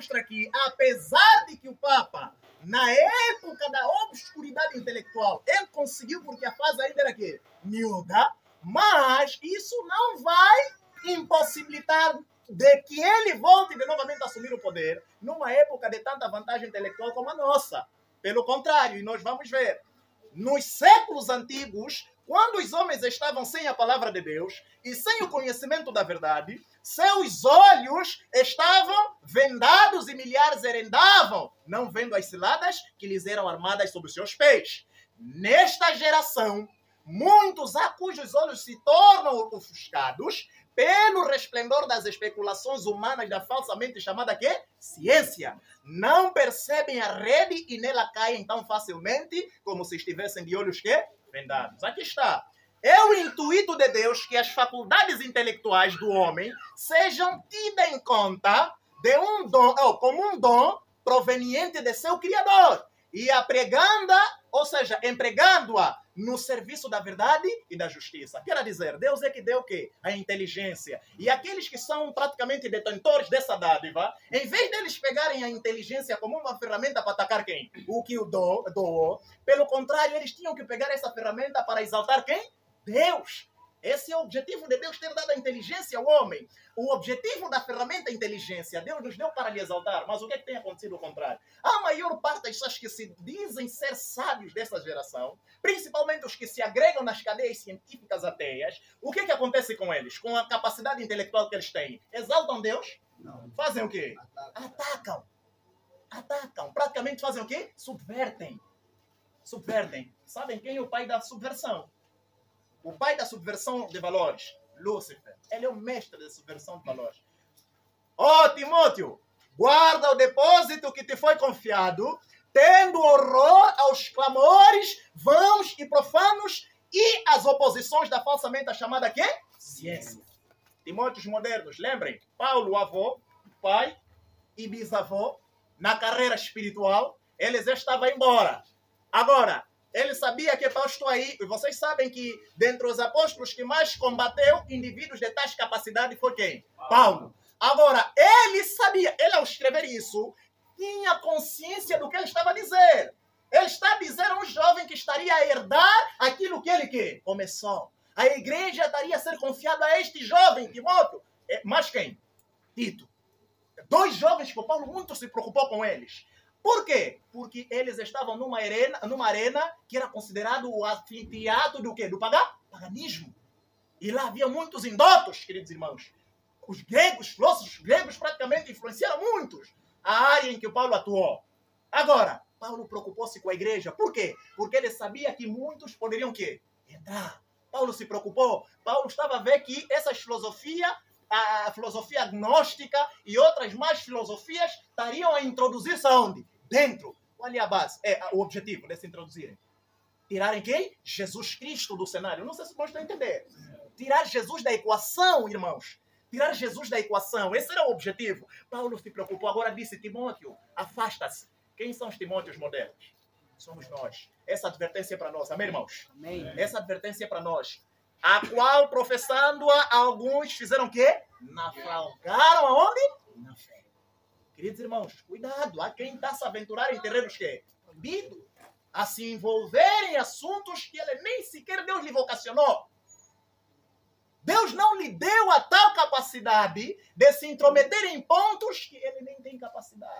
demonstra que, apesar de que o Papa, na época da obscuridade intelectual, ele conseguiu, porque a fase ainda era que miúda, mas isso não vai impossibilitar de que ele volte de novamente a assumir o poder numa época de tanta vantagem intelectual como a nossa. Pelo contrário, e nós vamos ver, nos séculos antigos, quando os homens estavam sem a palavra de Deus e sem o conhecimento da verdade, seus olhos estavam vendados e milhares herendavam, não vendo as ciladas que lhes eram armadas sobre os seus pés. Nesta geração, muitos há cujos olhos se tornam ofuscados pelo resplendor das especulações humanas da falsamente chamada quê? Ciência. Não percebem a rede e nela caem tão facilmente como se estivessem de olhos quê? Vendados. Aqui está. É o intuito de Deus que as faculdades intelectuais do homem sejam tidas em conta de um dom, como um dom proveniente de seu Criador. E ou seja, empregando-a no serviço da verdade e da justiça. Quer dizer, Deus é que deu o quê? A inteligência. E aqueles que são praticamente detentores dessa dádiva, em vez deles pegarem a inteligência como uma ferramenta para atacar quem? O que o doou. Pelo contrário, eles tinham que pegar essa ferramenta para exaltar quem? Deus. Esse é o objetivo de Deus ter dado a inteligência ao homem. O objetivo da ferramenta inteligência, Deus nos deu para lhe exaltar. Mas o que é que tem acontecido ao contrário? A maior parte das pessoas que se dizem ser sábios dessa geração, principalmente os que se agregam nas cadeias científicas ateias, o que é que acontece com eles? Com a capacidade intelectual que eles têm? Exaltam Deus? Não. Fazem o quê? Atacam. Praticamente fazem o quê? Subvertem. Sabem quem é o pai da subversão? O pai da subversão de valores, Lúcifer. Ele é o mestre da subversão de valores. Timóteo, guarda o depósito que te foi confiado, tendo horror aos clamores vãos e profanos e às oposições da falsamente chamada quê? Ciência. Timóteos modernos, lembrem, Paulo, avô, pai e bisavô, na carreira espiritual, eles já estavam embora. Agora, ele sabia que Paulo está aí, e vocês sabem que dentre os apóstolos que mais combateu indivíduos de tais capacidades foi quem? Paulo. Agora, ele sabia, ele ao escrever isso, tinha consciência do que ele estava a dizer. Ele está a dizer a um jovem que estaria a herdar aquilo que ele começou. A igreja estaria a ser confiada a este jovem, Timóteo. Mas quem? Tito. 2 jovens que o Paulo muito se preocupou com eles. Por quê? Porque eles estavam numa arena que era considerado o anfiteatro do quê? Do paganismo. E lá havia muitos indotos, queridos irmãos. Os filósofos gregos praticamente influenciaram muitos a área em que o Paulo atuou. Agora, Paulo preocupou-se com a igreja. Por quê? Porque ele sabia que muitos poderiam quê? Entrar. Paulo se preocupou. Paulo estava a ver que essas filosofias, a filosofia gnóstica e outras mais filosofias estariam a introduzir-se aonde? Dentro. Qual é a base? O objetivo de se introduzirem. Tirarem quem? Jesus Cristo do cenário. Não sei se vocês estão a entender. Tirar Jesus da equação, irmãos. Tirar Jesus da equação. Esse era o objetivo. Paulo se preocupou. Agora disse, Timóteo, afasta-se. Quem são os Timóteos modernos? Somos nós. Essa advertência é para nós. Amém, irmãos? Amém. Essa advertência é para nós. A qual, professando-a, alguns fizeram o quê? Naufragaram aonde? Na fé. Queridos irmãos, cuidado. Há quem está se aventurar em terrenos que proibido, a se envolver em assuntos que ele nem sequer Deus lhe vocacionou. Deus não lhe deu a tal capacidade de se intrometer em pontos que ele nem tem capacidade.